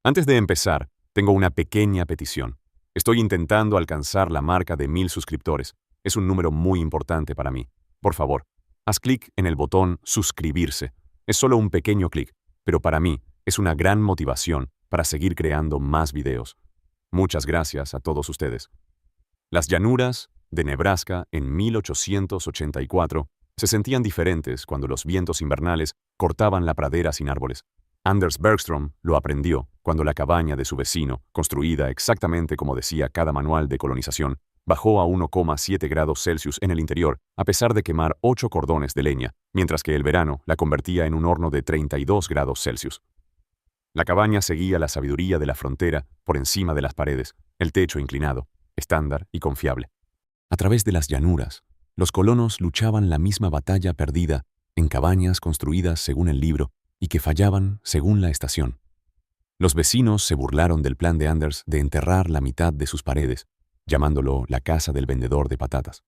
Antes de empezar, tengo una pequeña petición. Estoy intentando alcanzar la marca de 1000 suscriptores. Es un número muy importante para mí. Por favor, haz clic en el botón suscribirse. Es solo un pequeño clic, pero para mí es una gran motivación para seguir creando más videos. Muchas gracias a todos ustedes. Las llanuras de Nebraska en 1884 se sentían diferentes cuando los vientos invernales cortaban la pradera sin árboles. Anders Bergstrom lo aprendió cuando la cabaña de su vecino, construida exactamente como decía cada manual de colonización, bajó a 1,7 grados Celsius en el interior, a pesar de quemar 8 cordones de leña, mientras que el verano la convertía en un horno de 32 grados Celsius. La cabaña seguía la sabiduría de la frontera por encima de las paredes, el techo inclinado, estándar y confiable. A través de las llanuras, los colonos luchaban la misma batalla perdida en cabañas construidas según el libro y que fallaban según la estación. Los vecinos se burlaron del plan de Anders de enterrar la mitad de sus paredes, llamándolo la casa del vendedor de patatas.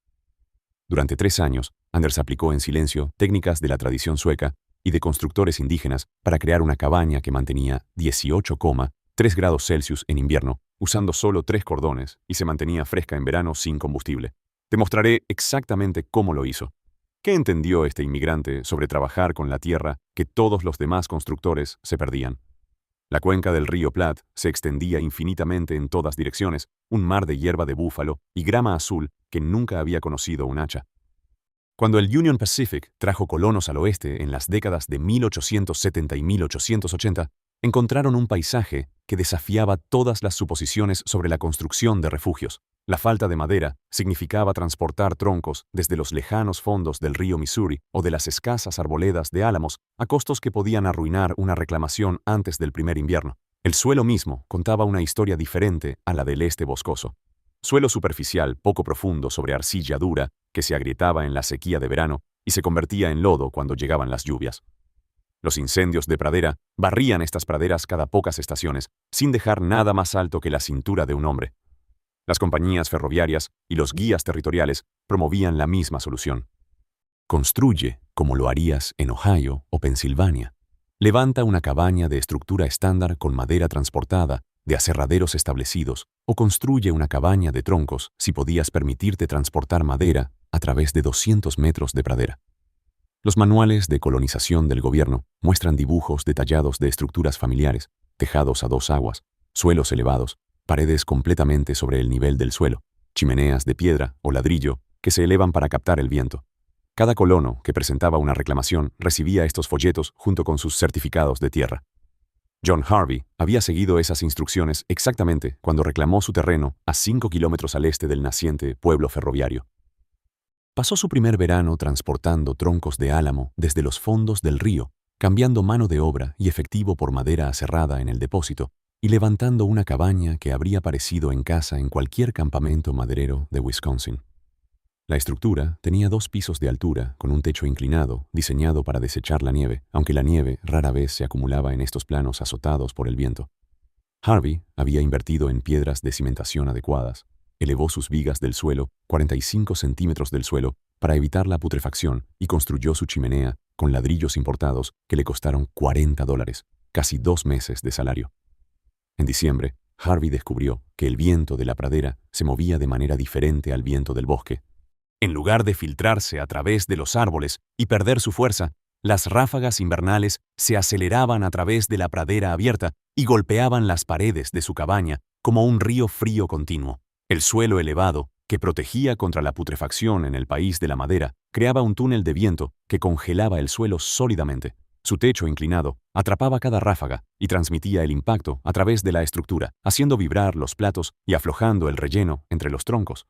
Durante 3 años, Anders aplicó en silencio técnicas de la tradición sueca y de constructores indígenas para crear una cabaña que mantenía 18,3 grados Celsius en invierno, usando solo 3 cordones, y se mantenía fresca en verano sin combustible. Te mostraré exactamente cómo lo hizo. ¿Qué entendió este inmigrante sobre trabajar con la tierra que todos los demás constructores se perdían? La cuenca del río Platte se extendía infinitamente en todas direcciones, un mar de hierba de búfalo y grama azul que nunca había conocido un hacha. Cuando el Union Pacific trajo colonos al oeste en las décadas de 1870 y 1880, encontraron un paisaje que desafiaba todas las suposiciones sobre la construcción de refugios. La falta de madera significaba transportar troncos desde los lejanos fondos del río Missouri o de las escasas arboledas de álamos a costos que podían arruinar una reclamación antes del primer invierno. El suelo mismo contaba una historia diferente a la del este boscoso. Suelo superficial poco profundo sobre arcilla dura que se agrietaba en la sequía de verano y se convertía en lodo cuando llegaban las lluvias. Los incendios de pradera barrían estas praderas cada pocas estaciones, sin dejar nada más alto que la cintura de un hombre. Las compañías ferroviarias y los guías territoriales promovían la misma solución. Construye como lo harías en Ohio o Pensilvania. Levanta una cabaña de estructura estándar con madera transportada de aserraderos establecidos, o construye una cabaña de troncos si podías permitirte transportar madera a través de 200 metros de pradera. Los manuales de colonización del gobierno muestran dibujos detallados de estructuras familiares, tejados a 2 aguas, suelos elevados, paredes completamente sobre el nivel del suelo, chimeneas de piedra o ladrillo que se elevan para captar el viento. Cada colono que presentaba una reclamación recibía estos folletos junto con sus certificados de tierra. John Harvey había seguido esas instrucciones exactamente cuando reclamó su terreno a 5 kilómetros al este del naciente pueblo ferroviario. Pasó su primer verano transportando troncos de álamo desde los fondos del río, cambiando mano de obra y efectivo por madera aserrada en el depósito, y levantando una cabaña que habría parecido en casa en cualquier campamento maderero de Wisconsin. La estructura tenía 2 pisos de altura, con un techo inclinado, diseñado para desechar la nieve, aunque la nieve rara vez se acumulaba en estos planos azotados por el viento. Harvey había invertido en piedras de cimentación adecuadas, elevó sus vigas del suelo 45 centímetros del suelo para evitar la putrefacción y construyó su chimenea con ladrillos importados que le costaron $40, casi 2 meses de salario. En diciembre, Harvey descubrió que el viento de la pradera se movía de manera diferente al viento del bosque. En lugar de filtrarse a través de los árboles y perder su fuerza, las ráfagas invernales se aceleraban a través de la pradera abierta y golpeaban las paredes de su cabaña como un río frío continuo. El suelo elevado, que protegía contra la putrefacción en el país de la madera, creaba un túnel de viento que congelaba el suelo sólidamente. Su techo inclinado atrapaba cada ráfaga y transmitía el impacto a través de la estructura, haciendo vibrar los platos y aflojando el relleno entre los troncos.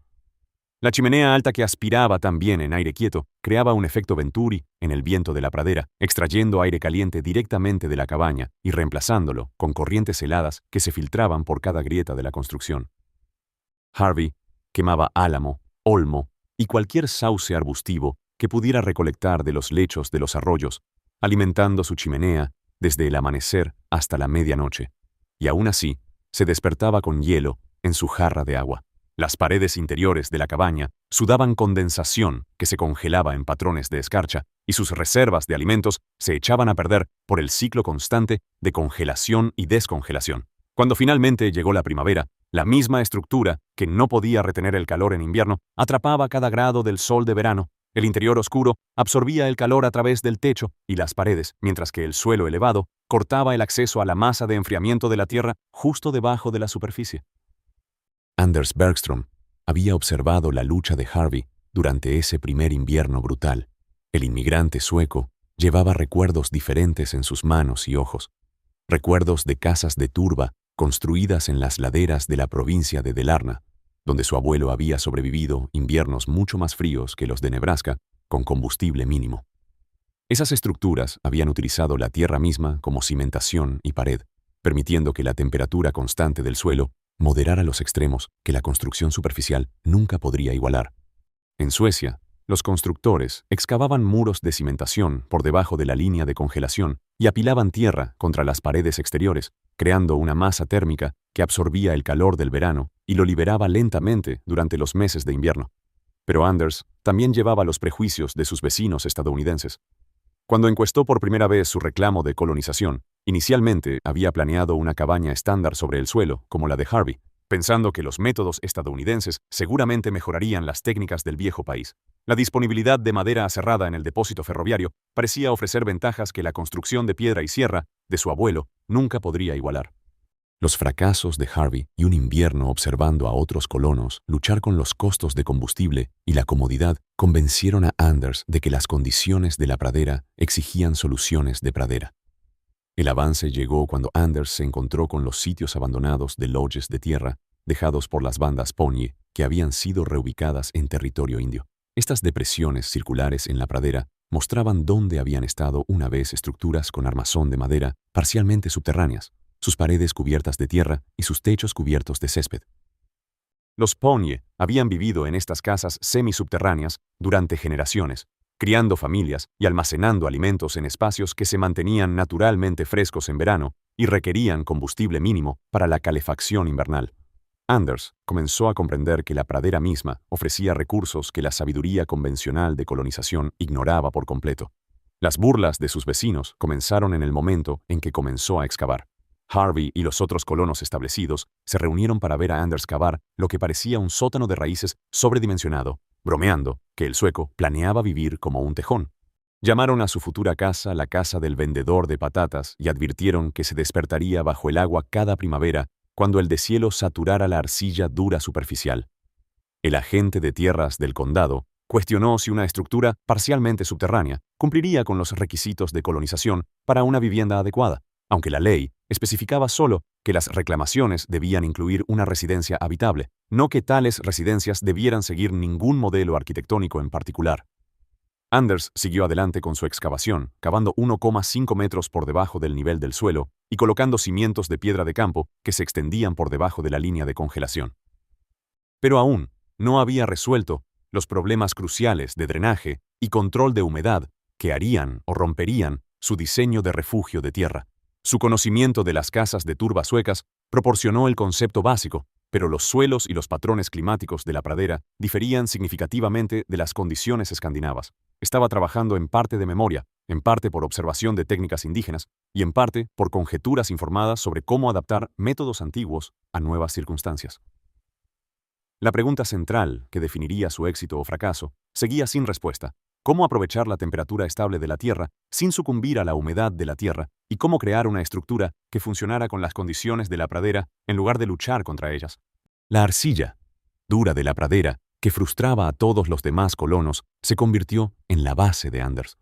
La chimenea alta que aspiraba también en aire quieto creaba un efecto Venturi en el viento de la pradera, extrayendo aire caliente directamente de la cabaña y reemplazándolo con corrientes heladas que se filtraban por cada grieta de la construcción. Harvey quemaba álamo, olmo y cualquier sauce arbustivo que pudiera recolectar de los lechos de los arroyos, alimentando su chimenea desde el amanecer hasta la medianoche, y aún así se despertaba con hielo en su jarra de agua. Las paredes interiores de la cabaña sudaban condensación que se congelaba en patrones de escarcha y sus reservas de alimentos se echaban a perder por el ciclo constante de congelación y descongelación. Cuando finalmente llegó la primavera, la misma estructura, que no podía retener el calor en invierno, atrapaba cada grado del sol de verano. El interior oscuro absorbía el calor a través del techo y las paredes, mientras que el suelo elevado cortaba el acceso a la masa de enfriamiento de la tierra justo debajo de la superficie. Anders Bergström había observado la lucha de Harvey durante ese primer invierno brutal. El inmigrante sueco llevaba recuerdos diferentes en sus manos y ojos. Recuerdos de casas de turba construidas en las laderas de la provincia de Dalarna, donde su abuelo había sobrevivido inviernos mucho más fríos que los de Nebraska, con combustible mínimo. Esas estructuras habían utilizado la tierra misma como cimentación y pared, permitiendo que la temperatura constante del suelo moderara los extremos que la construcción superficial nunca podría igualar. En Suecia, los constructores excavaban muros de cimentación por debajo de la línea de congelación y apilaban tierra contra las paredes exteriores, creando una masa térmica que absorbía el calor del verano y lo liberaba lentamente durante los meses de invierno. Pero Anders también llevaba los prejuicios de sus vecinos estadounidenses. Cuando encuestó por primera vez su reclamo de colonización, inicialmente había planeado una cabaña estándar sobre el suelo, como la de Harvey, pensando que los métodos estadounidenses seguramente mejorarían las técnicas del viejo país. La disponibilidad de madera aserrada en el depósito ferroviario parecía ofrecer ventajas que la construcción de piedra y sierra de su abuelo nunca podría igualar. Los fracasos de Harvey y un invierno observando a otros colonos luchar con los costos de combustible y la comodidad convencieron a Anders de que las condiciones de la pradera exigían soluciones de pradera. El avance llegó cuando Anders se encontró con los sitios abandonados de lodges de tierra dejados por las bandas Pawnee que habían sido reubicadas en territorio indio. Estas depresiones circulares en la pradera mostraban dónde habían estado una vez estructuras con armazón de madera parcialmente subterráneas, sus paredes cubiertas de tierra y sus techos cubiertos de césped. Los Pawnee habían vivido en estas casas semisubterráneas durante generaciones, criando familias y almacenando alimentos en espacios que se mantenían naturalmente frescos en verano y requerían combustible mínimo para la calefacción invernal. Anders comenzó a comprender que la pradera misma ofrecía recursos que la sabiduría convencional de colonización ignoraba por completo. Las burlas de sus vecinos comenzaron en el momento en que comenzó a excavar. Harvey y los otros colonos establecidos se reunieron para ver a Anders cavar lo que parecía un sótano de raíces sobredimensionado, bromeando que el sueco planeaba vivir como un tejón. Llamaron a su futura casa la casa del vendedor de patatas y advirtieron que se despertaría bajo el agua cada primavera cuando el deshielo saturara la arcilla dura superficial. El agente de tierras del condado cuestionó si una estructura parcialmente subterránea cumpliría con los requisitos de colonización para una vivienda adecuada, aunque la ley especificaba solo que las reclamaciones debían incluir una residencia habitable, no que tales residencias debieran seguir ningún modelo arquitectónico en particular. Anders siguió adelante con su excavación, cavando 1,5 metros por debajo del nivel del suelo y colocando cimientos de piedra de campo que se extendían por debajo de la línea de congelación. Pero aún no había resuelto los problemas cruciales de drenaje y control de humedad que harían o romperían su diseño de refugio de tierra. Su conocimiento de las casas de turba suecas proporcionó el concepto básico, pero los suelos y los patrones climáticos de la pradera diferían significativamente de las condiciones escandinavas. Estaba trabajando en parte de memoria, en parte por observación de técnicas indígenas y en parte por conjeturas informadas sobre cómo adaptar métodos antiguos a nuevas circunstancias. La pregunta central que definiría su éxito o fracaso seguía sin respuesta. Cómo aprovechar la temperatura estable de la Tierra sin sucumbir a la humedad de la Tierra y cómo crear una estructura que funcionara con las condiciones de la pradera en lugar de luchar contra ellas. La arcilla dura de la pradera, que frustraba a todos los demás colonos, se convirtió en la base de Anders.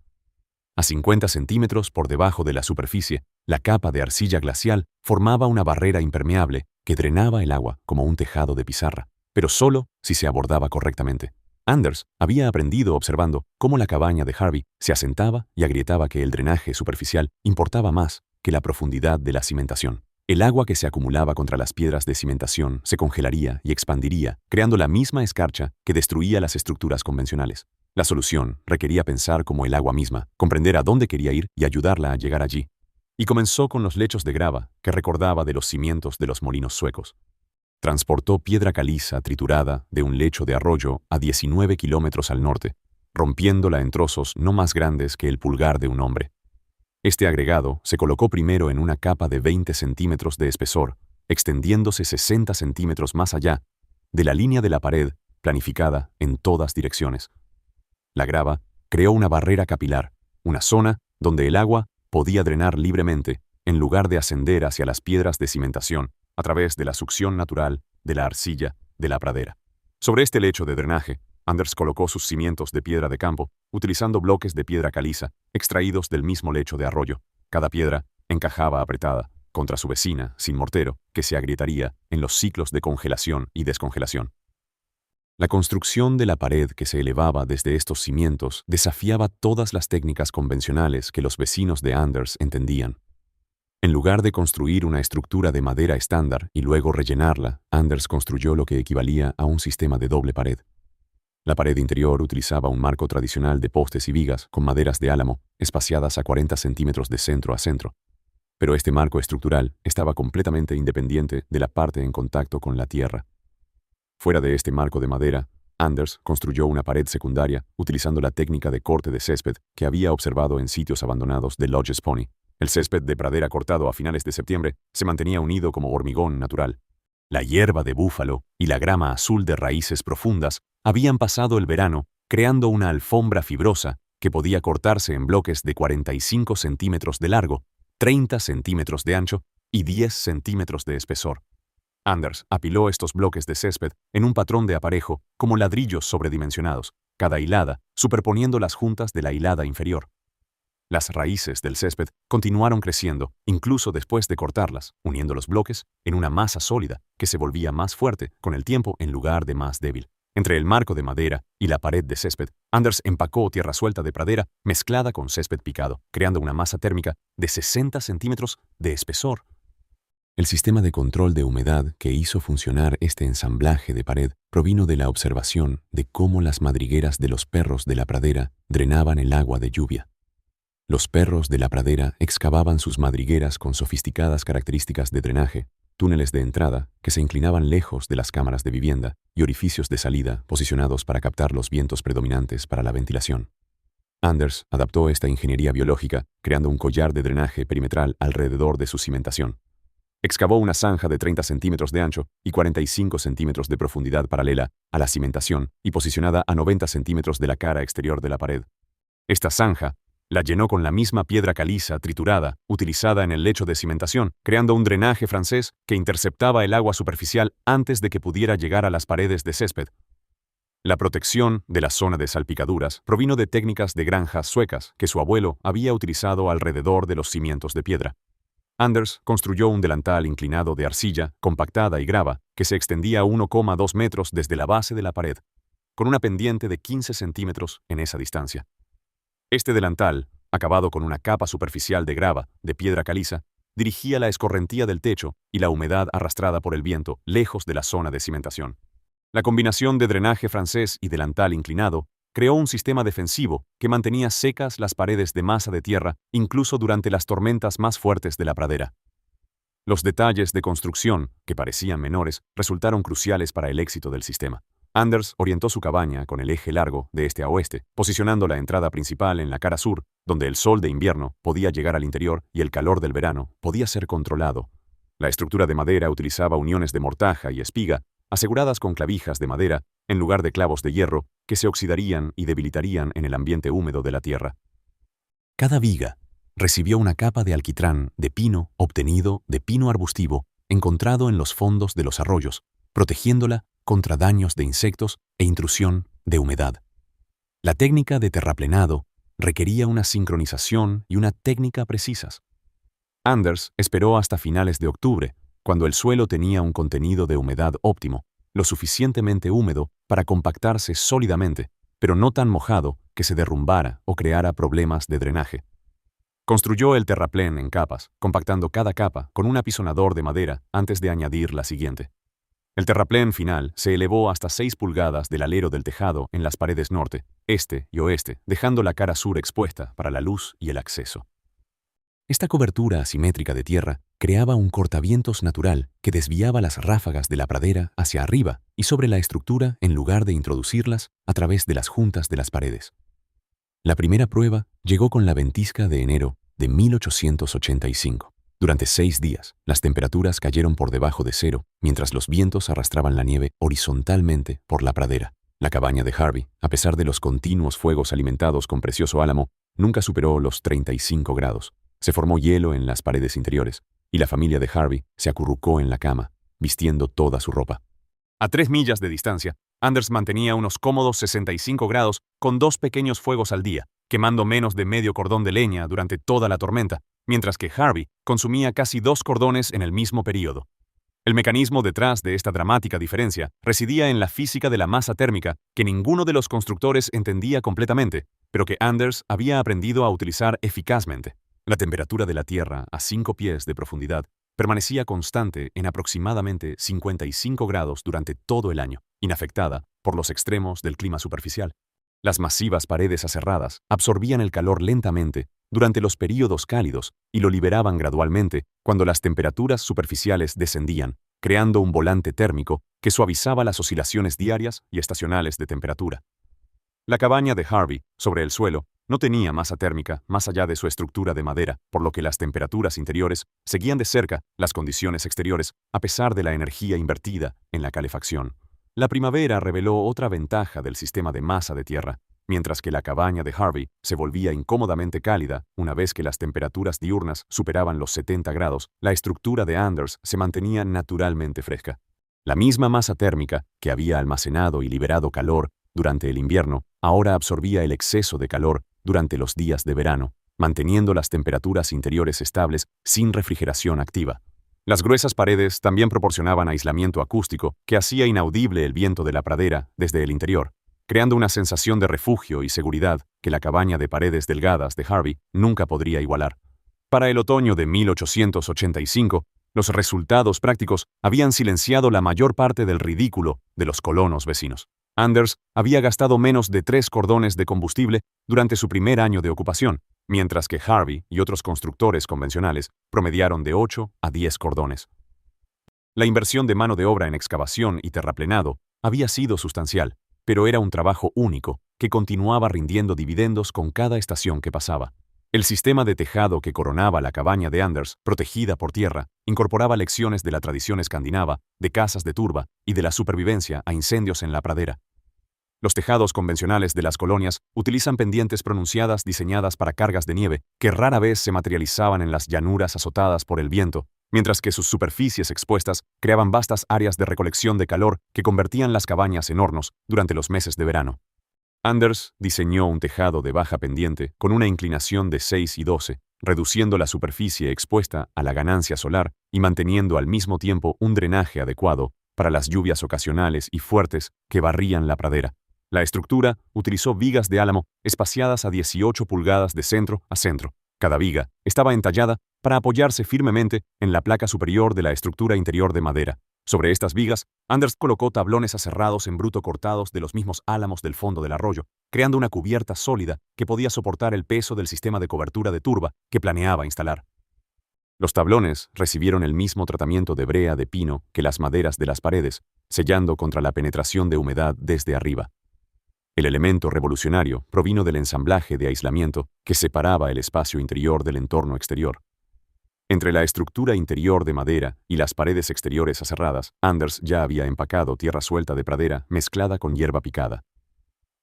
A 50 centímetros por debajo de la superficie, la capa de arcilla glacial formaba una barrera impermeable que drenaba el agua como un tejado de pizarra, pero solo si se abordaba correctamente. Anders había aprendido observando cómo la cabaña de Harvey se asentaba y agrietaba que el drenaje superficial importaba más que la profundidad de la cimentación. El agua que se acumulaba contra las piedras de cimentación se congelaría y expandiría, creando la misma escarcha que destruía las estructuras convencionales. La solución requería pensar como el agua misma, comprender a dónde quería ir y ayudarla a llegar allí. Y comenzó con los lechos de grava que recordaba de los cimientos de los molinos suecos. Transportó piedra caliza triturada de un lecho de arroyo a 19 kilómetros al norte, rompiéndola en trozos no más grandes que el pulgar de un hombre. Este agregado se colocó primero en una capa de 20 centímetros de espesor, extendiéndose 60 centímetros más allá de la línea de la pared, planificada en todas direcciones. La grava creó una barrera capilar, una zona donde el agua podía drenar libremente, en lugar de ascender hacia las piedras de cimentación, a través de la succión natural de la arcilla de la pradera. Sobre este lecho de drenaje, Anders colocó sus cimientos de piedra de campo, utilizando bloques de piedra caliza, extraídos del mismo lecho de arroyo. Cada piedra encajaba apretada contra su vecina, sin mortero, que se agrietaría en los ciclos de congelación y descongelación. La construcción de la pared que se elevaba desde estos cimientos desafiaba todas las técnicas convencionales que los vecinos de Anders entendían. En lugar de construir una estructura de madera estándar y luego rellenarla, Anders construyó lo que equivalía a un sistema de doble pared. La pared interior utilizaba un marco tradicional de postes y vigas con maderas de álamo, espaciadas a 40 centímetros de centro a centro. Pero este marco estructural estaba completamente independiente de la parte en contacto con la tierra. Fuera de este marco de madera, Anders construyó una pared secundaria utilizando la técnica de corte de césped que había observado en sitios abandonados de Lodges Pony. El césped de pradera cortado a finales de septiembre se mantenía unido como hormigón natural. La hierba de búfalo y la grama azul de raíces profundas habían pasado el verano creando una alfombra fibrosa que podía cortarse en bloques de 45 centímetros de largo, 30 centímetros de ancho y 10 centímetros de espesor. Anders apiló estos bloques de césped en un patrón de aparejo como ladrillos sobredimensionados, cada hilada superponiendo las juntas de la hilada inferior. Las raíces del césped continuaron creciendo, incluso después de cortarlas, uniendo los bloques en una masa sólida que se volvía más fuerte con el tiempo en lugar de más débil. Entre el marco de madera y la pared de césped, Anders empacó tierra suelta de pradera mezclada con césped picado, creando una masa térmica de 60 centímetros de espesor. El sistema de control de humedad que hizo funcionar este ensamblaje de pared provino de la observación de cómo las madrigueras de los perros de la pradera drenaban el agua de lluvia. Los perros de la pradera excavaban sus madrigueras con sofisticadas características de drenaje, túneles de entrada que se inclinaban lejos de las cámaras de vivienda y orificios de salida posicionados para captar los vientos predominantes para la ventilación. Anders adaptó esta ingeniería biológica creando un collar de drenaje perimetral alrededor de su cimentación. Excavó una zanja de 30 centímetros de ancho y 45 centímetros de profundidad paralela a la cimentación y posicionada a 90 centímetros de la cara exterior de la pared. Esta zanja la llenó con la misma piedra caliza triturada utilizada en el lecho de cimentación, creando un drenaje francés que interceptaba el agua superficial antes de que pudiera llegar a las paredes de césped. La protección de la zona de salpicaduras provino de técnicas de granjas suecas que su abuelo había utilizado alrededor de los cimientos de piedra. Anders construyó un delantal inclinado de arcilla, compactada y grava, que se extendía a 1,2 metros desde la base de la pared, con una pendiente de 15 centímetros en esa distancia. Este delantal, acabado con una capa superficial de grava, de piedra caliza, dirigía la escorrentía del techo y la humedad arrastrada por el viento lejos de la zona de cimentación. La combinación de drenaje francés y delantal inclinado creó un sistema defensivo que mantenía secas las paredes de masa de tierra incluso durante las tormentas más fuertes de la pradera. Los detalles de construcción, que parecían menores, resultaron cruciales para el éxito del sistema. Anders orientó su cabaña con el eje largo de este a oeste, posicionando la entrada principal en la cara sur, donde el sol de invierno podía llegar al interior y el calor del verano podía ser controlado. La estructura de madera utilizaba uniones de mortaja y espiga, aseguradas con clavijas de madera, en lugar de clavos de hierro, que se oxidarían y debilitarían en el ambiente húmedo de la tierra. Cada viga recibió una capa de alquitrán de pino obtenido de pino arbustivo encontrado en los fondos de los arroyos, protegiéndola contra daños de insectos e intrusión de humedad. La técnica de terraplenado requería una sincronización y una técnica precisas. Anders esperó hasta finales de octubre, cuando el suelo tenía un contenido de humedad óptimo, lo suficientemente húmedo para compactarse sólidamente, pero no tan mojado que se derrumbara o creara problemas de drenaje. Construyó el terraplén en capas, compactando cada capa con un apisonador de madera antes de añadir la siguiente. El terraplén final se elevó hasta 6 pulgadas del alero del tejado en las paredes norte, este y oeste, dejando la cara sur expuesta para la luz y el acceso. Esta cobertura asimétrica de tierra creaba un cortavientos natural que desviaba las ráfagas de la pradera hacia arriba y sobre la estructura en lugar de introducirlas a través de las juntas de las paredes. La primera prueba llegó con la ventisca de enero de 1885. Durante 6 días, las temperaturas cayeron por debajo de cero, mientras los vientos arrastraban la nieve horizontalmente por la pradera. La cabaña de Harvey, a pesar de los continuos fuegos alimentados con precioso álamo, nunca superó los 35 grados. Se formó hielo en las paredes interiores, y la familia de Harvey se acurrucó en la cama, vistiendo toda su ropa. A 3 millas de distancia, Anders mantenía unos cómodos 65 grados con 2 pequeños fuegos al día, quemando menos de medio cordón de leña durante toda la tormenta, mientras que Harvey consumía casi 2 cordones en el mismo período. El mecanismo detrás de esta dramática diferencia residía en la física de la masa térmica que ninguno de los constructores entendía completamente, pero que Anders había aprendido a utilizar eficazmente. La temperatura de la Tierra a 5 pies de profundidad permanecía constante en aproximadamente 55 grados durante todo el año, inafectada por los extremos del clima superficial. Las masivas paredes aserradas absorbían el calor lentamente durante los períodos cálidos y lo liberaban gradualmente cuando las temperaturas superficiales descendían, creando un volante térmico que suavizaba las oscilaciones diarias y estacionales de temperatura. La cabaña de Harvey, sobre el suelo, no tenía masa térmica más allá de su estructura de madera, por lo que las temperaturas interiores seguían de cerca las condiciones exteriores, a pesar de la energía invertida en la calefacción. La primavera reveló otra ventaja del sistema de masa de tierra. Mientras que la cabaña de Harvey se volvía incómodamente cálida una vez que las temperaturas diurnas superaban los 70 grados, la estructura de Anders se mantenía naturalmente fresca. La misma masa térmica que había almacenado y liberado calor durante el invierno ahora absorbía el exceso de calor durante los días de verano, manteniendo las temperaturas interiores estables sin refrigeración activa. Las gruesas paredes también proporcionaban aislamiento acústico que hacía inaudible el viento de la pradera desde el interior, creando una sensación de refugio y seguridad que la cabaña de paredes delgadas de Harvey nunca podría igualar. Para el otoño de 1885, los resultados prácticos habían silenciado la mayor parte del ridículo de los colonos vecinos. Anders había gastado menos de 3 cordones de combustible durante su primer año de ocupación, mientras que Harvey y otros constructores convencionales promediaron de 8 a 10 cordones. La inversión de mano de obra en excavación y terraplenado había sido sustancial, pero era un trabajo único que continuaba rindiendo dividendos con cada estación que pasaba. El sistema de tejado que coronaba la cabaña de Anders, protegida por tierra, incorporaba lecciones de la tradición escandinava, de casas de turba y de la supervivencia a incendios en la pradera. Los tejados convencionales de las colonias utilizan pendientes pronunciadas diseñadas para cargas de nieve que rara vez se materializaban en las llanuras azotadas por el viento, mientras que sus superficies expuestas creaban vastas áreas de recolección de calor que convertían las cabañas en hornos durante los meses de verano. Anders diseñó un tejado de baja pendiente con una inclinación de 6 y 12, reduciendo la superficie expuesta a la ganancia solar y manteniendo al mismo tiempo un drenaje adecuado para las lluvias ocasionales y fuertes que barrían la pradera. La estructura utilizó vigas de álamo espaciadas a 18 pulgadas de centro a centro. Cada viga estaba entallada para apoyarse firmemente en la placa superior de la estructura interior de madera. Sobre estas vigas, Anders colocó tablones aserrados en bruto cortados de los mismos álamos del fondo del arroyo, creando una cubierta sólida que podía soportar el peso del sistema de cobertura de turba que planeaba instalar. Los tablones recibieron el mismo tratamiento de brea de pino que las maderas de las paredes, sellando contra la penetración de humedad desde arriba. El elemento revolucionario provino del ensamblaje de aislamiento que separaba el espacio interior del entorno exterior. Entre la estructura interior de madera y las paredes exteriores aserradas, Anders ya había empacado tierra suelta de pradera mezclada con hierba picada.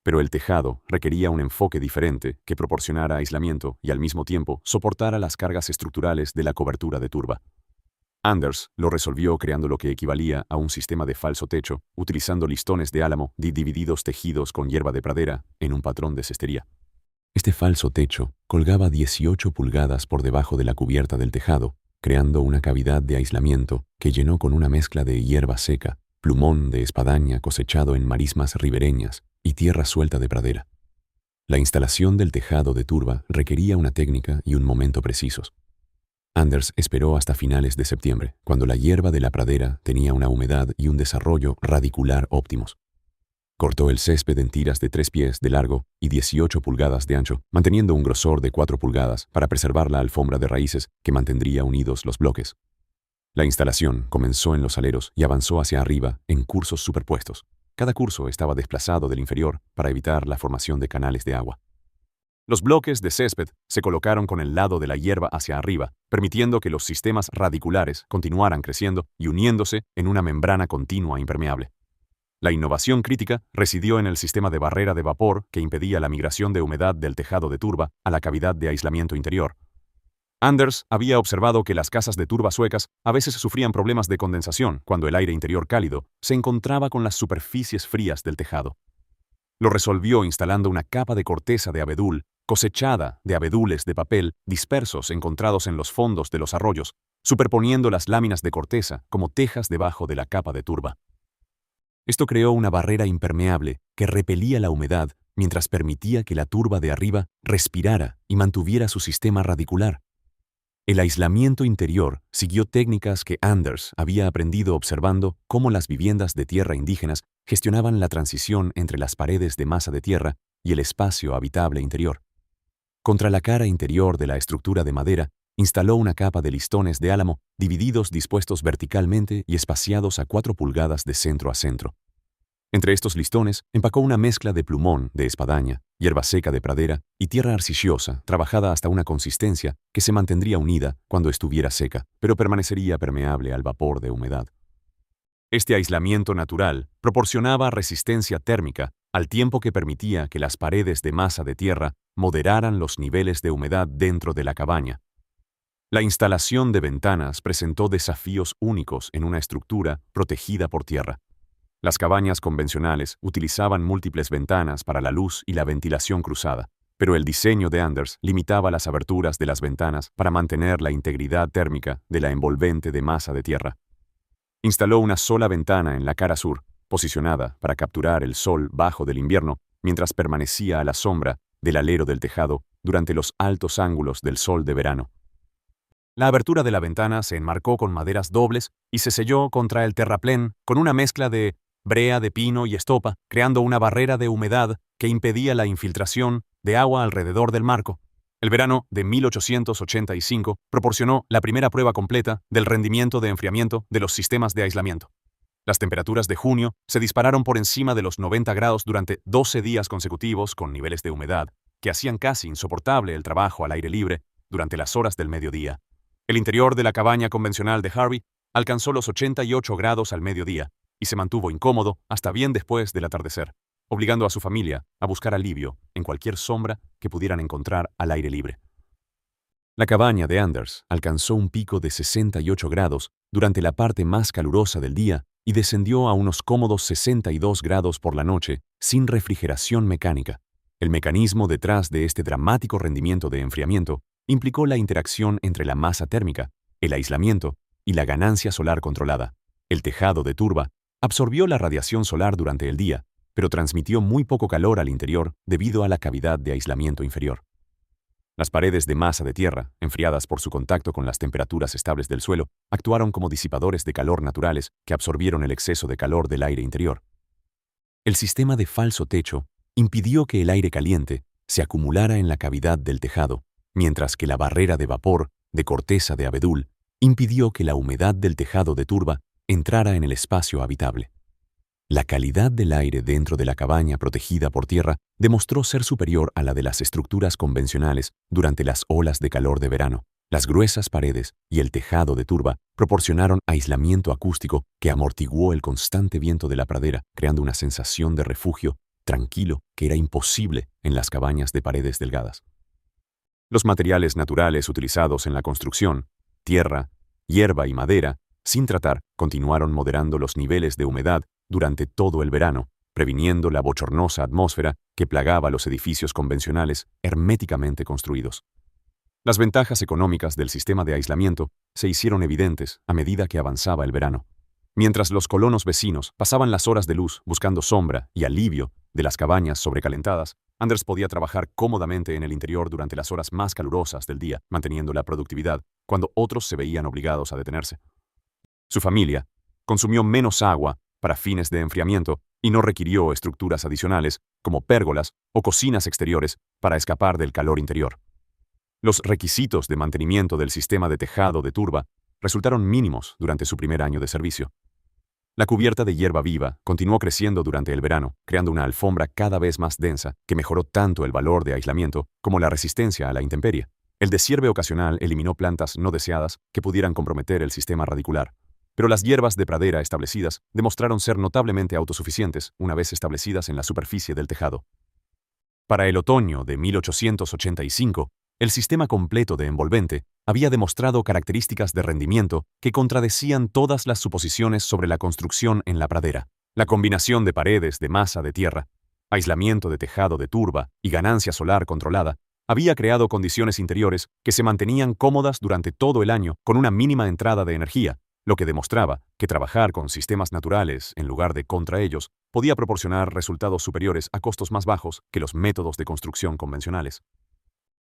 Pero el tejado requería un enfoque diferente que proporcionara aislamiento y al mismo tiempo soportara las cargas estructurales de la cobertura de turba. Anders lo resolvió creando lo que equivalía a un sistema de falso techo, utilizando listones de álamo divididos tejidos con hierba de pradera en un patrón de cestería. Este falso techo colgaba 18 pulgadas por debajo de la cubierta del tejado, creando una cavidad de aislamiento que llenó con una mezcla de hierba seca, plumón de espadaña cosechado en marismas ribereñas y tierra suelta de pradera. La instalación del tejado de turba requería una técnica y un momento precisos. Anders esperó hasta finales de septiembre, cuando la hierba de la pradera tenía una humedad y un desarrollo radicular óptimos. Cortó el césped en tiras de 3 pies de largo y 18 pulgadas de ancho, manteniendo un grosor de 4 pulgadas para preservar la alfombra de raíces que mantendría unidos los bloques. La instalación comenzó en los aleros y avanzó hacia arriba en cursos superpuestos. Cada curso estaba desplazado del inferior para evitar la formación de canales de agua. Los bloques de césped se colocaron con el lado de la hierba hacia arriba, permitiendo que los sistemas radiculares continuaran creciendo y uniéndose en una membrana continua impermeable. La innovación crítica residió en el sistema de barrera de vapor que impedía la migración de humedad del tejado de turba a la cavidad de aislamiento interior. Anders había observado que las casas de turba suecas a veces sufrían problemas de condensación cuando el aire interior cálido se encontraba con las superficies frías del tejado. Lo resolvió instalando una capa de corteza de abedul, cosechada de abedules de papel dispersos encontrados en los fondos de los arroyos, superponiendo las láminas de corteza como tejas debajo de la capa de turba. Esto creó una barrera impermeable que repelía la humedad mientras permitía que la turba de arriba respirara y mantuviera su sistema radicular. El aislamiento interior siguió técnicas que Anders había aprendido observando cómo las viviendas de tierra indígenas gestionaban la transición entre las paredes de masa de tierra y el espacio habitable interior. Contra la cara interior de la estructura de madera, instaló una capa de listones de álamo divididos dispuestos verticalmente y espaciados a 4 pulgadas de centro a centro. Entre estos listones empacó una mezcla de plumón de espadaña, hierba seca de pradera y tierra arcillosa trabajada hasta una consistencia que se mantendría unida cuando estuviera seca, pero permanecería permeable al vapor de humedad. Este aislamiento natural proporcionaba resistencia térmica al tiempo que permitía que las paredes de masa de tierra moderaran los niveles de humedad dentro de la cabaña. La instalación de ventanas presentó desafíos únicos en una estructura protegida por tierra. Las cabañas convencionales utilizaban múltiples ventanas para la luz y la ventilación cruzada, pero el diseño de Anders limitaba las aberturas de las ventanas para mantener la integridad térmica de la envolvente de masa de tierra. Instaló una sola ventana en la cara sur, posicionada para capturar el sol bajo del invierno, mientras permanecía a la sombra del alero del tejado durante los altos ángulos del sol de verano. La abertura de la ventana se enmarcó con maderas dobles y se selló contra el terraplén con una mezcla de brea de pino y estopa, creando una barrera de humedad que impedía la infiltración de agua alrededor del marco. El verano de 1885 proporcionó la primera prueba completa del rendimiento de enfriamiento de los sistemas de aislamiento. Las temperaturas de junio se dispararon por encima de los 90 grados durante 12 días consecutivos con niveles de humedad que hacían casi insoportable el trabajo al aire libre durante las horas del mediodía. El interior de la cabaña convencional de Harvey alcanzó los 88 grados al mediodía y se mantuvo incómodo hasta bien después del atardecer, obligando a su familia a buscar alivio en cualquier sombra que pudieran encontrar al aire libre. La cabaña de Anders alcanzó un pico de 68 grados durante la parte más calurosa del día y descendió a unos cómodos 62 grados por la noche sin refrigeración mecánica. El mecanismo detrás de este dramático rendimiento de enfriamiento implicó la interacción entre la masa térmica, el aislamiento y la ganancia solar controlada. El tejado de turba absorbió la radiación solar durante el día, pero transmitió muy poco calor al interior debido a la cavidad de aislamiento inferior. Las paredes de masa de tierra, enfriadas por su contacto con las temperaturas estables del suelo, actuaron como disipadores de calor naturales que absorbieron el exceso de calor del aire interior. El sistema de falso techo impidió que el aire caliente se acumulara en la cavidad del tejado, mientras que la barrera de vapor de corteza de abedul impidió que la humedad del tejado de turba entrara en el espacio habitable. La calidad del aire dentro de la cabaña protegida por tierra demostró ser superior a la de las estructuras convencionales durante las olas de calor de verano. Las gruesas paredes y el tejado de turba proporcionaron aislamiento acústico que amortiguó el constante viento de la pradera, creando una sensación de refugio tranquilo que era imposible en las cabañas de paredes delgadas. Los materiales naturales utilizados en la construcción, tierra, hierba y madera, sin tratar, continuaron moderando los niveles de humedad durante todo el verano, previniendo la bochornosa atmósfera que plagaba los edificios convencionales herméticamente construidos. Las ventajas económicas del sistema de aislamiento se hicieron evidentes a medida que avanzaba el verano. Mientras los colonos vecinos pasaban las horas de luz buscando sombra y alivio de las cabañas sobrecalentadas, Anders podía trabajar cómodamente en el interior durante las horas más calurosas del día, manteniendo la productividad, cuando otros se veían obligados a detenerse. Su familia consumió menos agua para fines de enfriamiento y no requirió estructuras adicionales, como pérgolas o cocinas exteriores, para escapar del calor interior. Los requisitos de mantenimiento del sistema de tejado de turba resultaron mínimos durante su primer año de servicio. La cubierta de hierba viva continuó creciendo durante el verano, creando una alfombra cada vez más densa que mejoró tanto el valor de aislamiento como la resistencia a la intemperie. El deshierde ocasional eliminó plantas no deseadas que pudieran comprometer el sistema radicular. Pero las hierbas de pradera establecidas demostraron ser notablemente autosuficientes una vez establecidas en la superficie del tejado. Para el otoño de 1885, el sistema completo de envolvente había demostrado características de rendimiento que contradecían todas las suposiciones sobre la construcción en la pradera. La combinación de paredes de masa de tierra, aislamiento de tejado de turba y ganancia solar controlada había creado condiciones interiores que se mantenían cómodas durante todo el año con una mínima entrada de energía, lo que demostraba que trabajar con sistemas naturales en lugar de contra ellos podía proporcionar resultados superiores a costos más bajos que los métodos de construcción convencionales.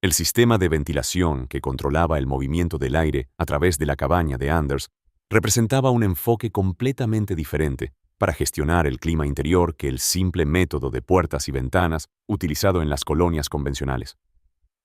El sistema de ventilación que controlaba el movimiento del aire a través de la cabaña de Anders representaba un enfoque completamente diferente para gestionar el clima interior que el simple método de puertas y ventanas utilizado en las colonias convencionales.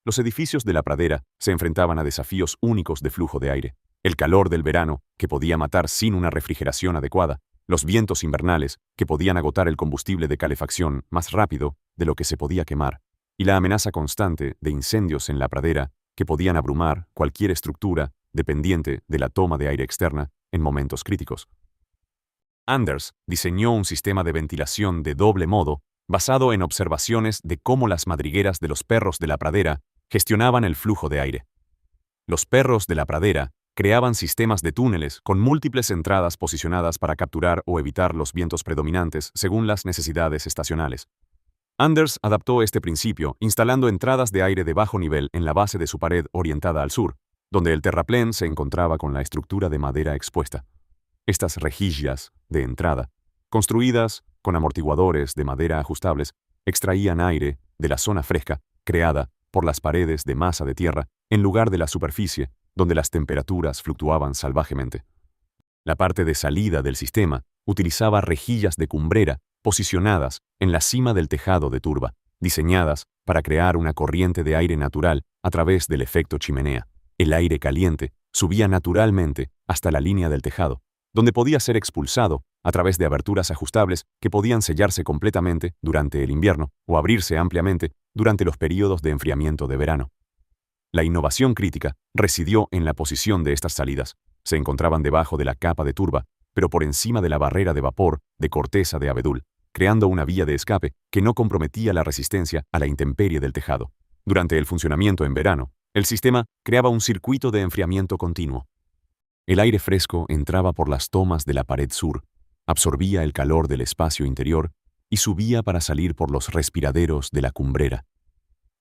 Los edificios de la pradera se enfrentaban a desafíos únicos de flujo de aire. El calor del verano, que podía matar sin una refrigeración adecuada, los vientos invernales, que podían agotar el combustible de calefacción más rápido de lo que se podía quemar, y la amenaza constante de incendios en la pradera, que podían abrumar cualquier estructura dependiente de la toma de aire externa en momentos críticos. Anders diseñó un sistema de ventilación de doble modo basado en observaciones de cómo las madrigueras de los perros de la pradera gestionaban el flujo de aire. Los perros de la pradera creaban sistemas de túneles con múltiples entradas posicionadas para capturar o evitar los vientos predominantes según las necesidades estacionales. Anders adaptó este principio instalando entradas de aire de bajo nivel en la base de su pared orientada al sur, donde el terraplén se encontraba con la estructura de madera expuesta. Estas rejillas de entrada, construidas con amortiguadores de madera ajustables, extraían aire de la zona fresca creada por las paredes de masa de tierra en lugar de la superficie, donde las temperaturas fluctuaban salvajemente. La parte de salida del sistema utilizaba rejillas de cumbrera posicionadas en la cima del tejado de turba, diseñadas para crear una corriente de aire natural a través del efecto chimenea. El aire caliente subía naturalmente hasta la línea del tejado, donde podía ser expulsado a través de aberturas ajustables que podían sellarse completamente durante el invierno o abrirse ampliamente durante los períodos de enfriamiento de verano. La innovación crítica residió en la posición de estas salidas. Se encontraban debajo de la capa de turba, pero por encima de la barrera de vapor de corteza de abedul, creando una vía de escape que no comprometía la resistencia a la intemperie del tejado. Durante el funcionamiento en verano, el sistema creaba un circuito de enfriamiento continuo. El aire fresco entraba por las tomas de la pared sur, absorbía el calor del espacio interior y subía para salir por los respiraderos de la cumbrera.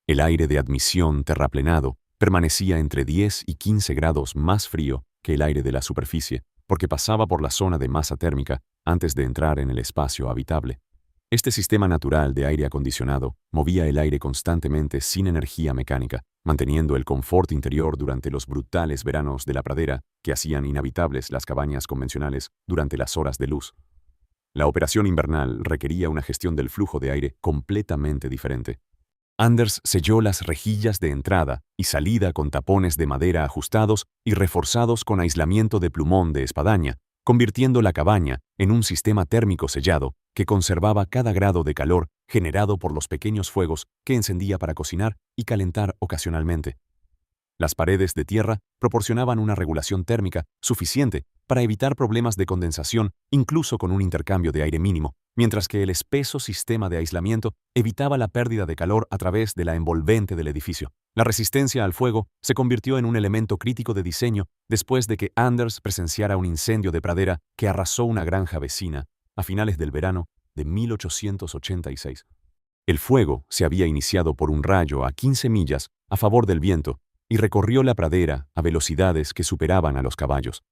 El aire de admisión terraplenado permanecía entre 10 y 15 grados más frío que el aire de la superficie, porque pasaba por la zona de masa térmica antes de entrar en el espacio habitable. Este sistema natural de aire acondicionado movía el aire constantemente sin energía mecánica, manteniendo el confort interior durante los brutales veranos de la pradera que hacían inhabitables las cabañas convencionales durante las horas de luz. La operación invernal requería una gestión del flujo de aire completamente diferente. Anders selló las rejillas de entrada y salida con tapones de madera ajustados y reforzados con aislamiento de plumón de espadaña, convirtiendo la cabaña en un sistema térmico sellado que conservaba cada grado de calor generado por los pequeños fuegos que encendía para cocinar y calentar ocasionalmente. Las paredes de tierra proporcionaban una regulación térmica suficiente para evitar problemas de condensación incluso con un intercambio de aire mínimo, mientras que el espeso sistema de aislamiento evitaba la pérdida de calor a través de la envolvente del edificio. La resistencia al fuego se convirtió en un elemento crítico de diseño después de que Anders presenciara un incendio de pradera que arrasó una granja vecina a finales del verano de 1886. El fuego se había iniciado por un rayo a 15 millas a favor del viento y recorrió la pradera a velocidades que superaban a los caballos.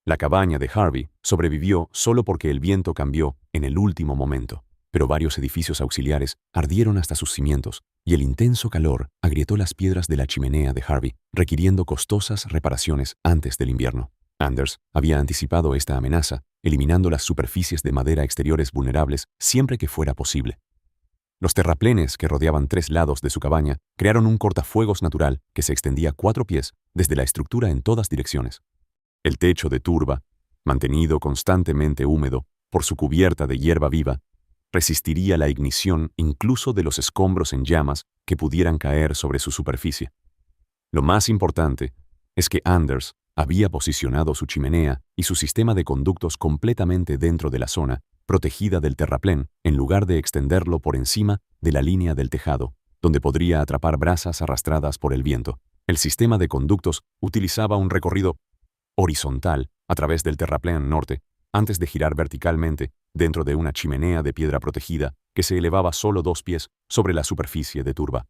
La cabaña de Harvey sobrevivió solo porque el viento cambió en el último momento, pero varios edificios auxiliares ardieron hasta sus cimientos y el intenso calor agrietó las piedras de la chimenea de Harvey, requiriendo costosas reparaciones antes del invierno. Anders había anticipado esta amenaza, eliminando las superficies de madera exteriores vulnerables siempre que fuera posible. Los terraplenes que rodeaban 3 lados de su cabaña crearon un cortafuegos natural que se extendía 4 pies desde la estructura en todas direcciones. El techo de turba mantenido constantemente húmedo por su cubierta de hierba viva, resistiría la ignición incluso de los escombros en llamas que pudieran caer sobre su superficie. Lo más importante es que Anders había posicionado su chimenea y su sistema de conductos completamente dentro de la zona protegida del terraplén, en lugar de extenderlo por encima de la línea del tejado, donde podría atrapar brasas arrastradas por el viento. El sistema de conductos utilizaba un recorrido horizontal a través del terraplén norte, antes de girar verticalmente dentro de una chimenea de piedra protegida que se elevaba solo 2 pies sobre la superficie de turba.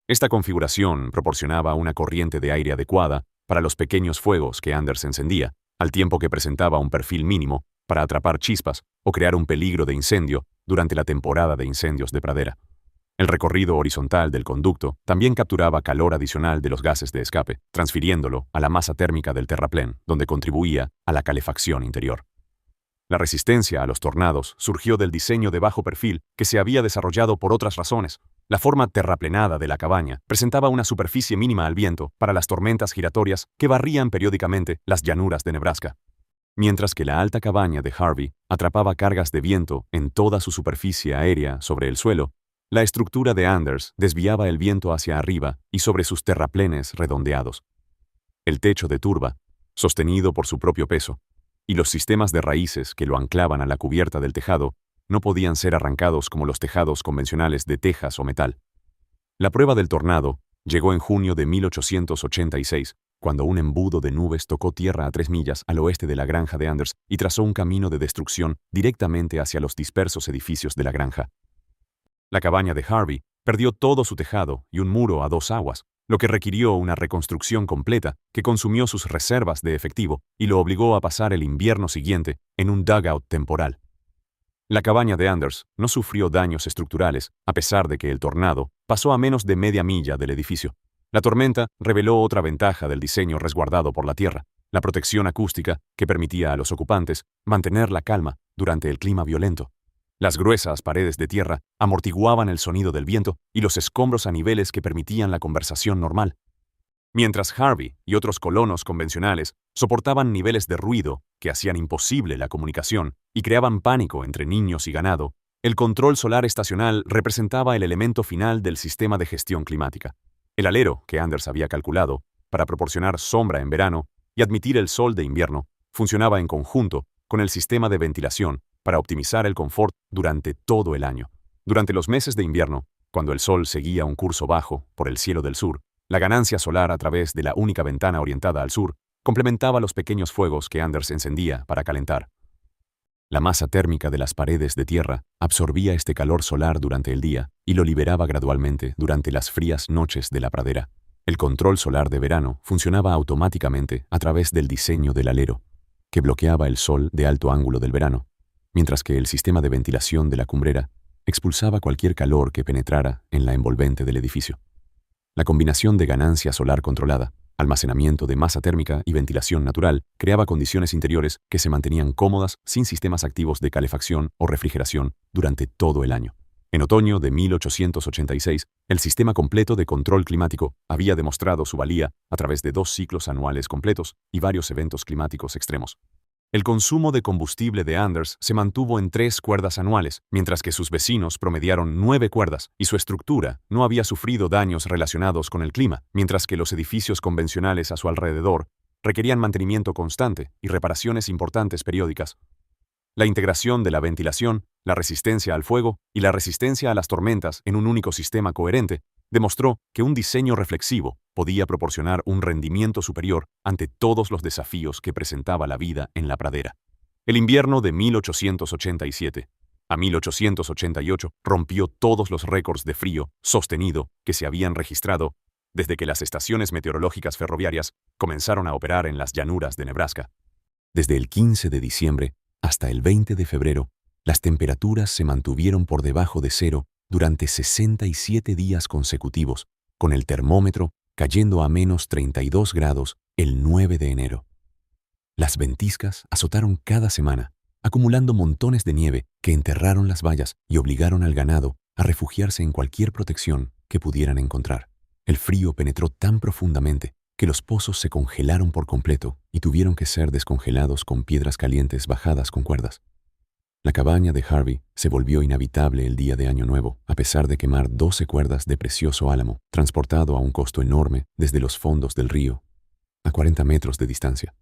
Esta configuración proporcionaba una corriente de aire adecuada para los pequeños fuegos que Anders encendía, al tiempo que presentaba un perfil mínimo para atrapar chispas o crear un peligro de incendio durante la temporada de incendios de pradera. El recorrido horizontal del conducto también capturaba calor adicional de los gases de escape, transfiriéndolo a la masa térmica del terraplén, donde contribuía a la calefacción interior. La resistencia a los tornados surgió del diseño de bajo perfil que se había desarrollado por otras razones. La forma terraplenada de la cabaña presentaba una superficie mínima al viento para las tormentas giratorias que barrían periódicamente las llanuras de Nebraska, mientras que la alta cabaña de Harvey atrapaba cargas de viento en toda su superficie aérea sobre el suelo. La estructura de Anders desviaba el viento hacia arriba y sobre sus terraplenes redondeados. El techo de turba, sostenido por su propio peso, y los sistemas de raíces que lo anclaban a la cubierta del tejado no podían ser arrancados como los tejados convencionales de tejas o metal. La prueba del tornado llegó en junio de 1886, cuando un embudo de nubes tocó tierra a 3 millas al oeste de la granja de Anders y trazó un camino de destrucción directamente hacia los dispersos edificios de la granja. La cabaña de Harvey perdió todo su tejado y un muro a 2 aguas, lo que requirió una reconstrucción completa que consumió sus reservas de efectivo y lo obligó a pasar el invierno siguiente en un dugout temporal. La cabaña de Anders no sufrió daños estructurales, a pesar de que el tornado pasó a menos de media milla del edificio. La tormenta reveló otra ventaja del diseño resguardado por la tierra, la protección acústica que permitía a los ocupantes mantener la calma durante el clima violento. Las gruesas paredes de tierra amortiguaban el sonido del viento y los escombros a niveles que permitían la conversación normal. Mientras Harvey y otros colonos convencionales soportaban niveles de ruido que hacían imposible la comunicación y creaban pánico entre niños y ganado, el control solar estacional representaba el elemento final del sistema de gestión climática. El alero que Anders había calculado para proporcionar sombra en verano y admitir el sol de invierno funcionaba en conjunto con el sistema de ventilación para optimizar el confort durante todo el año. Durante los meses de invierno, cuando el sol seguía un curso bajo por el cielo del sur, la ganancia solar a través de la única ventana orientada al sur complementaba los pequeños fuegos que Anders encendía para calentar. La masa térmica de las paredes de tierra absorbía este calor solar durante el día y lo liberaba gradualmente durante las frías noches de la pradera. El control solar de verano funcionaba automáticamente a través del diseño del alero, que bloqueaba el sol de alto ángulo del verano, mientras que el sistema de ventilación de la cumbrera expulsaba cualquier calor que penetrara en la envolvente del edificio. La combinación de ganancia solar controlada, almacenamiento de masa térmica y ventilación natural creaba condiciones interiores que se mantenían cómodas sin sistemas activos de calefacción o refrigeración durante todo el año. En otoño de 1886, el sistema completo de control climático había demostrado su valía a través de 2 ciclos anuales completos y varios eventos climáticos extremos. El consumo de combustible de Anders se mantuvo en 3 cuerdas anuales, mientras que sus vecinos promediaron 9 cuerdas, y su estructura no había sufrido daños relacionados con el clima, mientras que los edificios convencionales a su alrededor requerían mantenimiento constante y reparaciones importantes periódicas. La integración de la ventilación, la resistencia al fuego y la resistencia a las tormentas en un único sistema coherente demostró que un diseño reflexivo podía proporcionar un rendimiento superior ante todos los desafíos que presentaba la vida en la pradera. El invierno de 1887 a 1888 rompió todos los récords de frío sostenido que se habían registrado desde que las estaciones meteorológicas ferroviarias comenzaron a operar en las llanuras de Nebraska. Desde el 15 de diciembre hasta el 20 de febrero, las temperaturas se mantuvieron por debajo de cero durante 67 días consecutivos, con el termómetro cayendo a menos 32 grados el 9 de enero. Las ventiscas azotaron cada semana, acumulando montones de nieve que enterraron las vallas y obligaron al ganado a refugiarse en cualquier protección que pudieran encontrar. El frío penetró tan profundamente que los pozos se congelaron por completo y tuvieron que ser descongelados con piedras calientes bajadas con cuerdas. La cabaña de Harvey se volvió inhabitable el día de Año Nuevo, a pesar de quemar 12 cuerdas de precioso álamo, transportado a un costo enorme desde los fondos del río, a 40 metros de distancia.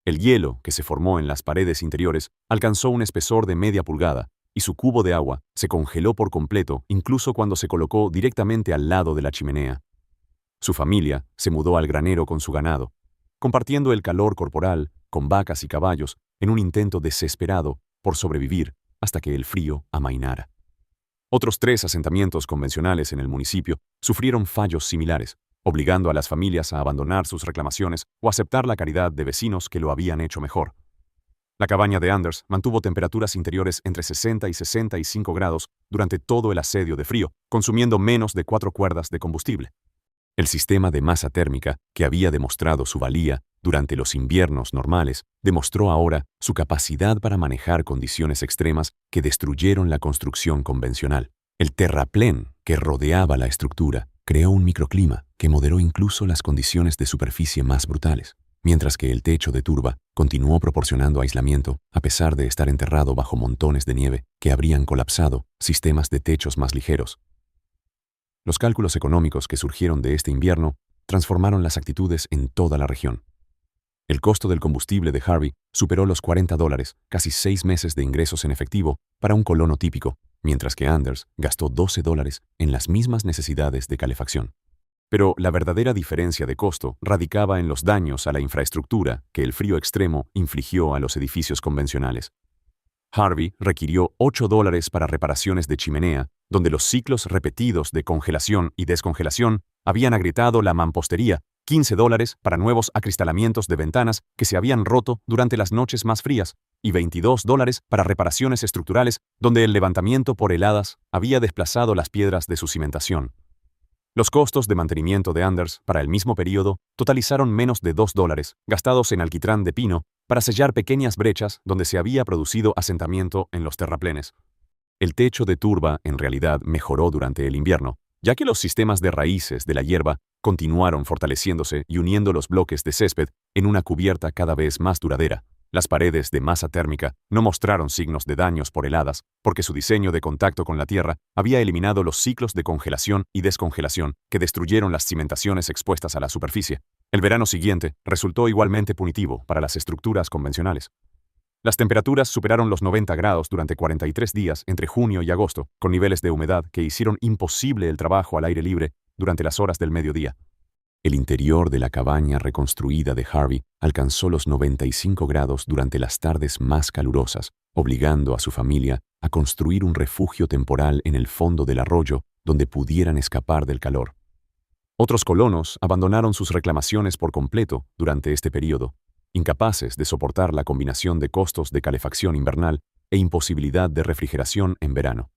El hielo que se formó en las paredes interiores alcanzó un espesor de media pulgada y su cubo de agua se congeló por completo incluso cuando se colocó directamente al lado de la chimenea. Su familia se mudó al granero con su ganado, compartiendo el calor corporal con vacas y caballos en un intento desesperado por sobrevivir hasta que el frío amainara. Otros 3 asentamientos convencionales en el municipio sufrieron fallos similares, obligando a las familias a abandonar sus reclamaciones o aceptar la caridad de vecinos que lo habían hecho mejor. La cabaña de Anders mantuvo temperaturas interiores entre 60 y 65 grados durante todo el asedio de frío, consumiendo menos de 4 cuerdas de combustible. El sistema de masa térmica, que había demostrado su valía durante los inviernos normales, demostró ahora su capacidad para manejar condiciones extremas que destruyeron la construcción convencional. El terraplén que rodeaba la estructura creó un microclima que moderó incluso las condiciones de superficie más brutales, mientras que el techo de turba continuó proporcionando aislamiento a pesar de estar enterrado bajo montones de nieve que habrían colapsado sistemas de techos más ligeros. Los cálculos económicos que surgieron de este invierno transformaron las actitudes en toda la región. El costo del combustible de Harvey superó los $40, casi 6 meses de ingresos en efectivo para un colono típico, mientras que Anders gastó $12 en las mismas necesidades de calefacción. Pero la verdadera diferencia de costo radicaba en los daños a la infraestructura que el frío extremo infligió a los edificios convencionales. Harvey requirió $8 para reparaciones de chimenea, donde los ciclos repetidos de congelación y descongelación habían agrietado la mampostería, $15 para nuevos acristalamientos de ventanas que se habían roto durante las noches más frías, y $22 para reparaciones estructurales donde el levantamiento por heladas había desplazado las piedras de su cimentación. Los costos de mantenimiento de Anders para el mismo periodo totalizaron menos de $2, gastados en alquitrán de pino para sellar pequeñas brechas donde se había producido asentamiento en los terraplenes. El techo de turba en realidad mejoró durante el invierno, ya que los sistemas de raíces de la hierba continuaron fortaleciéndose y uniendo los bloques de césped en una cubierta cada vez más duradera. Las paredes de masa térmica no mostraron signos de daños por heladas, porque su diseño de contacto con la tierra había eliminado los ciclos de congelación y descongelación que destruyeron las cimentaciones expuestas a la superficie. El verano siguiente resultó igualmente punitivo para las estructuras convencionales. Las temperaturas superaron los 90 grados durante 43 días entre junio y agosto, con niveles de humedad que hicieron imposible el trabajo al aire libre durante las horas del mediodía. El interior de la cabaña reconstruida de Harvey alcanzó los 95 grados durante las tardes más calurosas, obligando a su familia a construir un refugio temporal en el fondo del arroyo donde pudieran escapar del calor. Otros colonos abandonaron sus reclamaciones por completo durante este periodo, incapaces de soportar la combinación de costos de calefacción invernal e imposibilidad de refrigeración en verano.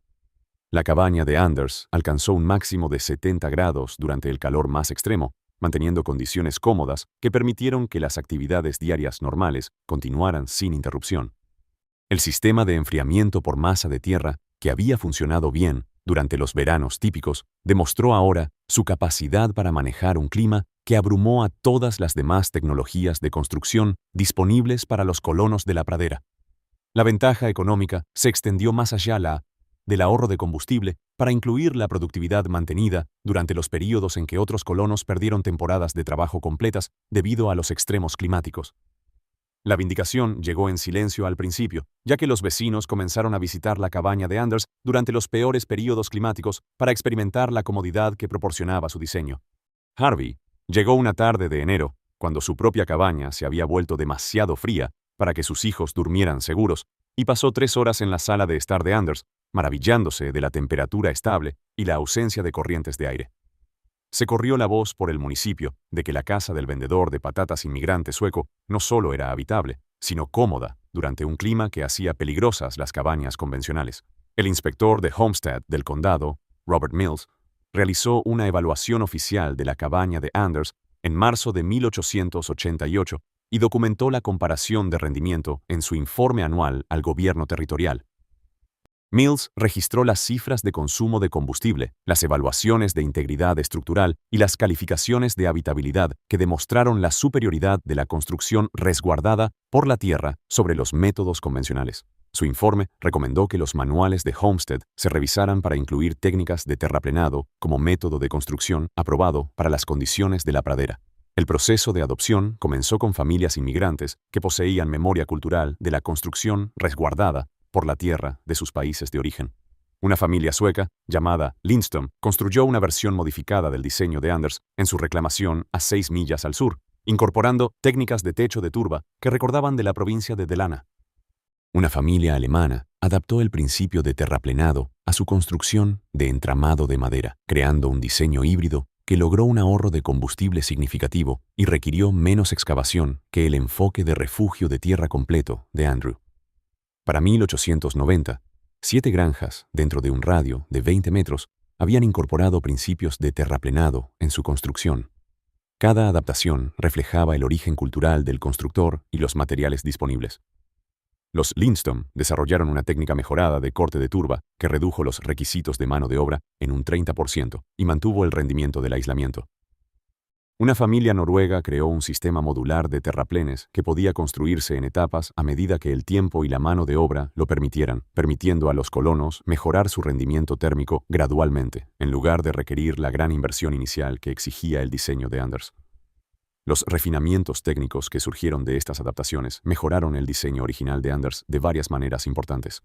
La cabaña de Anders alcanzó un máximo de 70 grados durante el calor más extremo, manteniendo condiciones cómodas que permitieron que las actividades diarias normales continuaran sin interrupción. El sistema de enfriamiento por masa de tierra, que había funcionado bien durante los veranos típicos, demostró ahora su capacidad para manejar un clima que abrumó a todas las demás tecnologías de construcción disponibles para los colonos de la pradera. La ventaja económica se extendió más allá del ahorro de combustible para incluir la productividad mantenida durante los períodos en que otros colonos perdieron temporadas de trabajo completas debido a los extremos climáticos. La vindicación llegó en silencio al principio, ya que los vecinos comenzaron a visitar la cabaña de Anders durante los peores períodos climáticos para experimentar la comodidad que proporcionaba su diseño. Harvey llegó una tarde de enero, cuando su propia cabaña se había vuelto demasiado fría para que sus hijos durmieran seguros, y pasó 3 horas en la sala de estar de Anders, maravillándose de la temperatura estable y la ausencia de corrientes de aire. Se corrió la voz por el municipio de que la casa del vendedor de patatas inmigrante sueco no solo era habitable, sino cómoda durante un clima que hacía peligrosas las cabañas convencionales. El inspector de Homestead del condado, Robert Mills, realizó una evaluación oficial de la cabaña de Anders en marzo de 1888 y documentó la comparación de rendimiento en su informe anual al gobierno territorial. Mills registró las cifras de consumo de combustible, las evaluaciones de integridad estructural y las calificaciones de habitabilidad que demostraron la superioridad de la construcción resguardada por la tierra sobre los métodos convencionales. Su informe recomendó que los manuales de Homestead se revisaran para incluir técnicas de terraplenado como método de construcción aprobado para las condiciones de la pradera. El proceso de adopción comenzó con familias inmigrantes que poseían memoria cultural de la construcción resguardada por la tierra de sus países de origen. Una familia sueca, llamada Lindström, construyó una versión modificada del diseño de Anders en su reclamación a 6 millas al sur, incorporando técnicas de techo de turba que recordaban de la provincia de Dalarna. Una familia alemana adaptó el principio de terraplenado a su construcción de entramado de madera, creando un diseño híbrido que logró un ahorro de combustible significativo y requirió menos excavación que el enfoque de refugio de tierra completo de Andrew. Para 1890, 7 granjas dentro de un radio de 20 metros habían incorporado principios de terraplenado en su construcción. Cada adaptación reflejaba el origen cultural del constructor y los materiales disponibles. Los Lindström desarrollaron una técnica mejorada de corte de turba que redujo los requisitos de mano de obra en un 30% y mantuvo el rendimiento del aislamiento. Una familia noruega creó un sistema modular de terraplenes que podía construirse en etapas a medida que el tiempo y la mano de obra lo permitieran, permitiendo a los colonos mejorar su rendimiento térmico gradualmente, en lugar de requerir la gran inversión inicial que exigía el diseño de Anders. Los refinamientos técnicos que surgieron de estas adaptaciones mejoraron el diseño original de Anders de varias maneras importantes.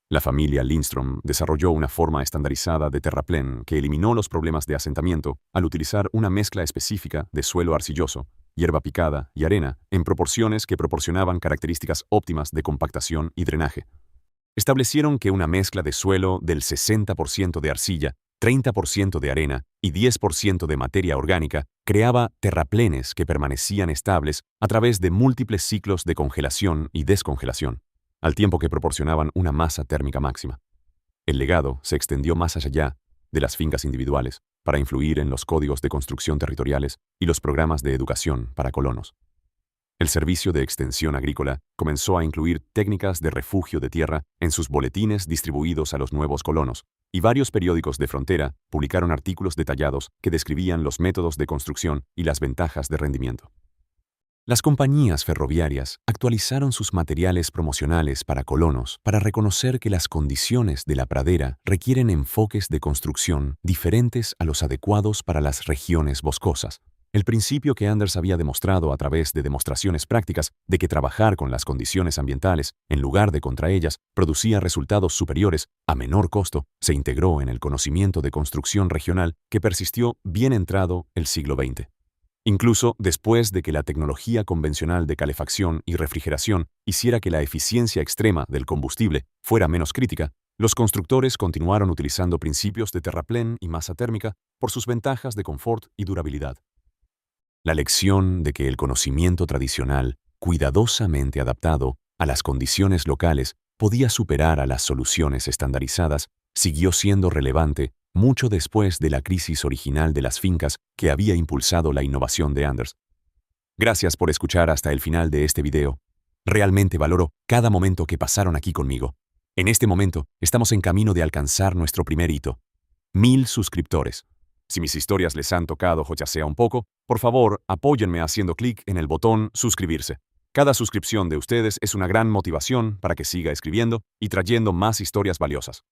La familia Lindström desarrolló una forma estandarizada de terraplén que eliminó los problemas de asentamiento al utilizar una mezcla específica de suelo arcilloso, hierba picada y arena en proporciones que proporcionaban características óptimas de compactación y drenaje. Establecieron que una mezcla de suelo del 60% de arcilla, 30% de arena y 10% de materia orgánica creaba terraplenes que permanecían estables a través de múltiples ciclos de congelación y descongelación, al tiempo que proporcionaban una masa térmica máxima. El legado se extendió más allá de las fincas individuales para influir en los códigos de construcción territoriales y los programas de educación para colonos. El Servicio de Extensión Agrícola comenzó a incluir técnicas de refugio de tierra en sus boletines distribuidos a los nuevos colonos, y varios periódicos de frontera publicaron artículos detallados que describían los métodos de construcción y las ventajas de rendimiento. Las compañías ferroviarias actualizaron sus materiales promocionales para colonos para reconocer que las condiciones de la pradera requieren enfoques de construcción diferentes a los adecuados para las regiones boscosas. El principio que Anders había demostrado a través de demostraciones prácticas de que trabajar con las condiciones ambientales, en lugar de contra ellas, producía resultados superiores a menor costo, se integró en el conocimiento de construcción regional que persistió bien entrado el siglo XX. Incluso después de que la tecnología convencional de calefacción y refrigeración hiciera que la eficiencia extrema del combustible fuera menos crítica, los constructores continuaron utilizando principios de terraplén y masa térmica por sus ventajas de confort y durabilidad. La lección de que el conocimiento tradicional, cuidadosamente adaptado a las condiciones locales, podía superar a las soluciones estandarizadas, siguió siendo relevante mucho después de la crisis original de las fincas que había impulsado la innovación de Anders. Gracias por escuchar hasta el final de este video. Realmente valoro cada momento que pasaron aquí conmigo. En este momento, estamos en camino de alcanzar nuestro primer hito: 1000 suscriptores. Si mis historias les han tocado ya sea un poco, por favor, apóyenme haciendo clic en el botón suscribirse. Cada suscripción de ustedes es una gran motivación para que siga escribiendo y trayendo más historias valiosas.